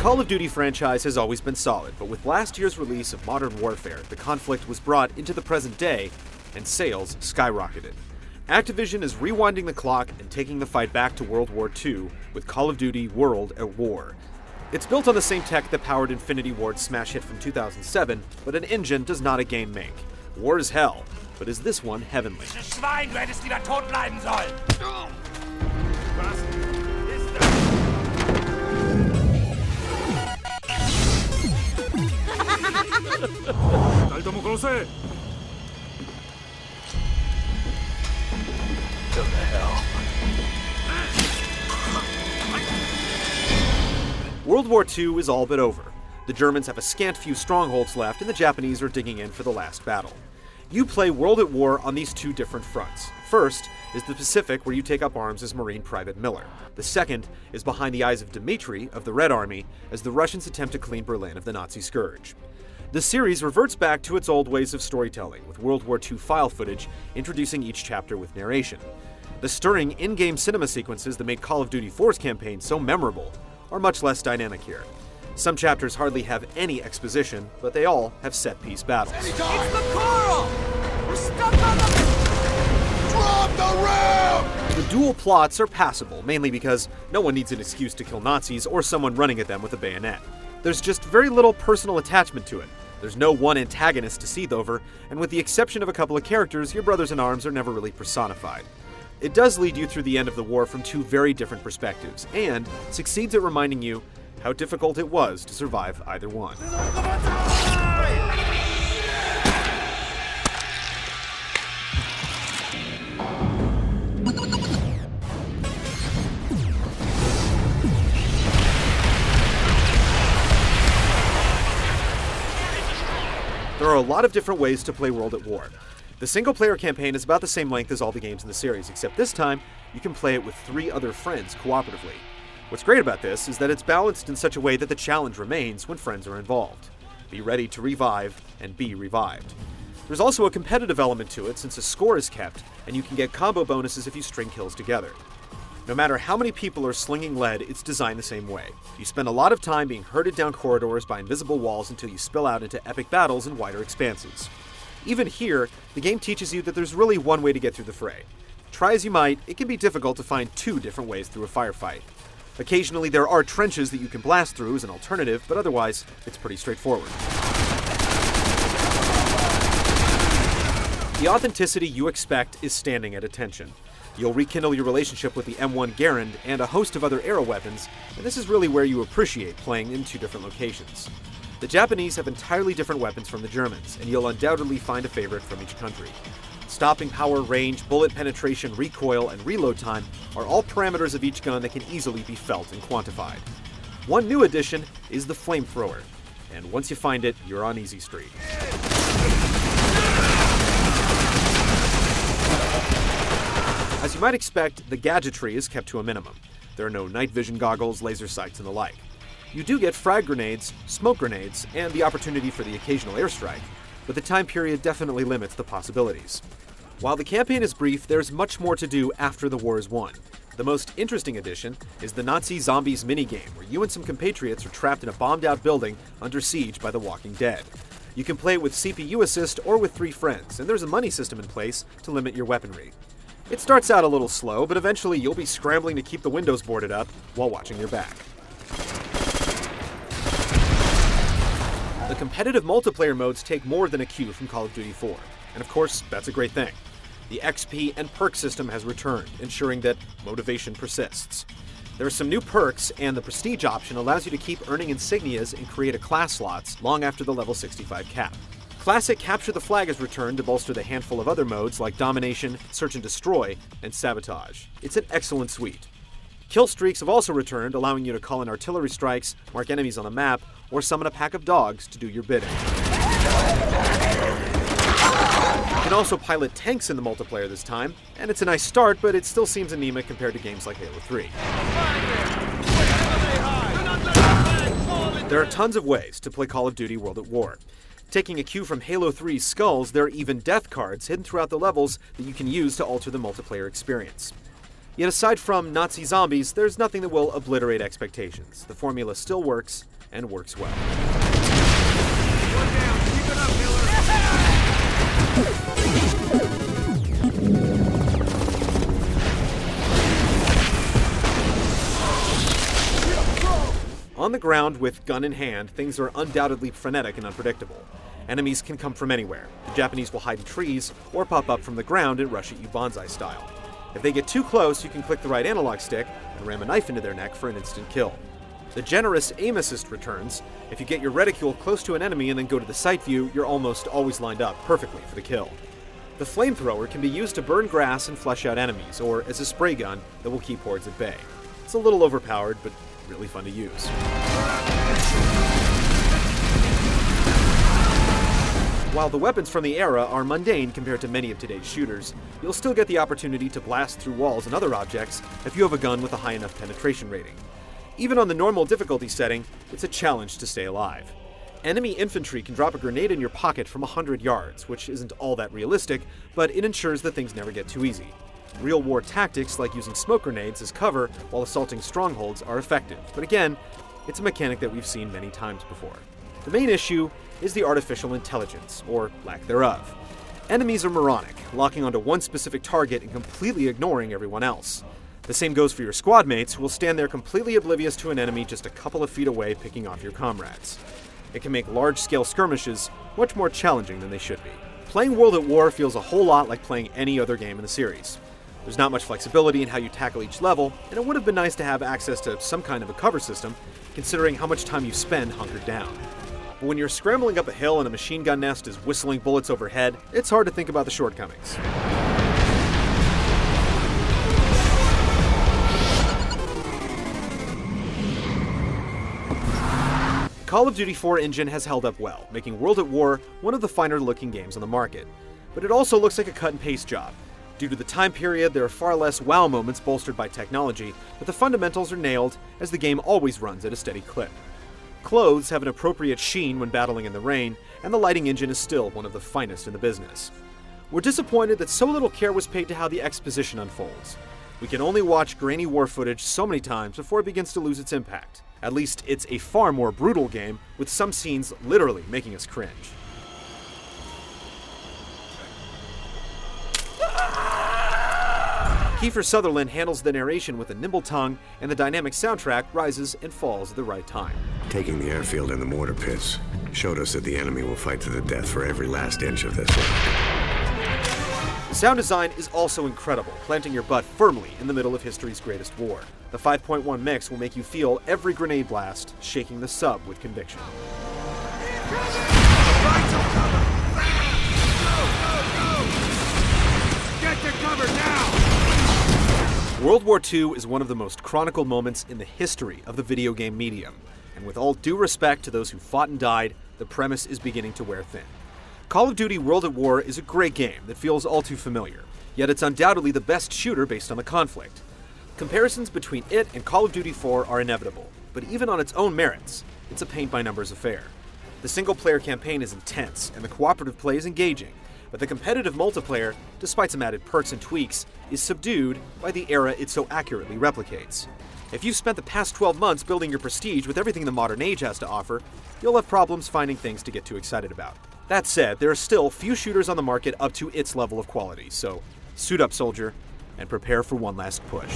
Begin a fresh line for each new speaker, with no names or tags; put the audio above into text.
Call of Duty franchise has always been solid, but with last year's release of Modern Warfare, the conflict was brought into the present day, and sales skyrocketed. Activision is rewinding the clock and taking the fight back to World War II with Call of Duty World at War. It's built on the same tech that powered Infinity Ward's smash hit from 2007, but an engine does not a game make. War is hell, but is this one heavenly?
Schwein, du hättest lieber tot bleiben sollen! Was ist das? Alto Mugrose!
To the hell.
World War II is all but over. The Germans have a scant few strongholds left, and the Japanese are digging in for the last battle. You play World at War on these two different fronts. First is the Pacific, where you take up arms as Marine Private Miller. The second is behind the eyes of Dmitri of the Red Army, as the Russians attempt to clean Berlin of the Nazi scourge. The series reverts back to its old ways of storytelling, with World War II file footage introducing each chapter with narration. The stirring in-game cinema sequences that made Call of Duty 4's campaign so memorable are much less dynamic here. Some chapters hardly have any exposition, but they all have set-piece battles.
It's the coral! We're stuck on the...
Drop the ram!
The dual plots are passable, mainly because no one needs an excuse to kill Nazis or someone running at them with a bayonet. There's just very little personal attachment to it. There's no one antagonist to seethe over, and with the exception of a couple of characters, your brothers-in-arms are never really personified. It does lead you through the end of the war from two very different perspectives, and succeeds at reminding you how difficult it was to survive either one. There are a lot of different ways to play World at War. The single-player campaign is about the same length as all the games in the series, except this time, you can play it with 3 other friends cooperatively. What's great about this is that it's balanced in such a way that the challenge remains when friends are involved. Be ready to revive and be revived. There's also a competitive element to it since a score is kept, and you can get combo bonuses if you string kills together. No matter how many people are slinging lead, it's designed the same way. You spend a lot of time being herded down corridors by invisible walls until you spill out into epic battles in wider expanses. Even here, the game teaches you that there's really one way to get through the fray. Try as you might, it can be difficult to find 2 different ways through a firefight. Occasionally there are trenches that you can blast through as an alternative, but otherwise, it's pretty straightforward. The authenticity you expect is standing at attention. You'll rekindle your relationship with the M1 Garand and a host of other Arrow weapons, and this is really where you appreciate playing in 2 different locations. The Japanese have entirely different weapons from the Germans, and you'll undoubtedly find a favorite from each country. Stopping power, range, bullet penetration, recoil, and reload time are all parameters of each gun that can easily be felt and quantified. One new addition is the flamethrower, and once you find it, you're on easy street. As you might expect, the gadgetry is kept to a minimum. There are no night vision goggles, laser sights, and the like. You do get frag grenades, smoke grenades, and the opportunity for the occasional airstrike, but the time period definitely limits the possibilities. While the campaign is brief, there's much more to do after the war is won. The most interesting addition is the Nazi Zombies minigame, where you and some compatriots are trapped in a bombed-out building under siege by the Walking Dead. You can play it with CPU assist or with 3 friends, and there's a money system in place to limit your weaponry. It starts out a little slow, but eventually you'll be scrambling to keep the windows boarded up while watching your back. The competitive multiplayer modes take more than a cue from Call of Duty 4, and of course, that's a great thing. The XP and perk system has returned, ensuring that motivation persists. There are some new perks, and the Prestige option allows you to keep earning insignias and create a class slots long after the level 65 cap. Classic Capture the Flag has returned to bolster the handful of other modes like Domination, Search and Destroy, and Sabotage. It's an excellent suite. Kill streaks have also returned, allowing you to call in artillery strikes, mark enemies on the map, or summon a pack of dogs to do your bidding. You can also pilot tanks in the multiplayer this time, and it's a nice start, but it still seems anemic compared to games like Halo 3. There are tons of ways to play Call of Duty World at War. Taking a cue from Halo 3's Skulls, there are even death cards hidden throughout the levels that you can use to alter the multiplayer experience. Yet aside from Nazi zombies, there's nothing that will obliterate expectations. The formula still works, and works well. On the ground, with gun in hand, things are undoubtedly frenetic and unpredictable. Enemies can come from anywhere. The Japanese will hide in trees, or pop up from the ground and rush at you bonsai style. If they get too close, you can click the right analog stick and ram a knife into their neck for an instant kill. The generous aim assist returns. If you get your reticule close to an enemy and then go to the sight view, you're almost always lined up perfectly for the kill. The flamethrower can be used to burn grass and flesh out enemies, or as a spray gun that will keep hordes at bay. It's a little overpowered, but really fun to use. While the weapons from the era are mundane compared to many of today's shooters, you'll still get the opportunity to blast through walls and other objects if you have a gun with a high enough penetration rating. Even on the normal difficulty setting, it's a challenge to stay alive. Enemy infantry can drop a grenade in your pocket from 100 yards, which isn't all that realistic, but it ensures that things never get too easy. Real war tactics like using smoke grenades as cover while assaulting strongholds are effective, but again, it's a mechanic that we've seen many times before. The main issue is the artificial intelligence, or lack thereof. Enemies are moronic, locking onto one specific target and completely ignoring everyone else. The same goes for your squad mates, who will stand there completely oblivious to an enemy just a couple of feet away picking off your comrades. It can make large-scale skirmishes much more challenging than they should be. Playing World at War feels a whole lot like playing any other game in the series. There's not much flexibility in how you tackle each level, and it would have been nice to have access to some kind of a cover system, considering how much time you spend hunkered down. But when you're scrambling up a hill and a machine gun nest is whistling bullets overhead, it's hard to think about the shortcomings. Call of Duty 4 engine has held up well, making World at War one of the finer looking games on the market. But it also looks like a cut and paste job. Due to the time period, there are far less wow moments bolstered by technology, but the fundamentals are nailed, as the game always runs at a steady clip. Clothes have an appropriate sheen when battling in the rain, and the lighting engine is still one of the finest in the business. We're disappointed that so little care was paid to how the exposition unfolds. We can only watch grainy war footage so many times before it begins to lose its impact. At least it's a far more brutal game, with some scenes literally making us cringe. Kiefer Sutherland handles the narration with a nimble tongue, and the dynamic soundtrack rises and falls at the right time.
Taking the airfield and the mortar pits showed us that the enemy will fight to the death for every last inch of this land.
The sound design is also incredible, planting your butt firmly in the middle of history's greatest war. The 5.1 mix will make you feel every grenade blast, shaking the sub with conviction.
Get to cover now!
World War II is one of the most chronicled moments in the history of the video game medium, and with all due respect to those who fought and died, the premise is beginning to wear thin. Call of Duty World at War is a great game that feels all too familiar, yet it's undoubtedly the best shooter based on the conflict. Comparisons between it and Call of Duty 4 are inevitable, but even on its own merits, it's a paint-by-numbers affair. The single-player campaign is intense, and the cooperative play is engaging, but the competitive multiplayer, despite some added perks and tweaks, is subdued by the era it so accurately replicates. If you've spent the past 12 months building your prestige with everything the modern age has to offer, you'll have problems finding things to get too excited about. That said, there are still few shooters on the market up to its level of quality, so suit up, soldier, and prepare for one last push.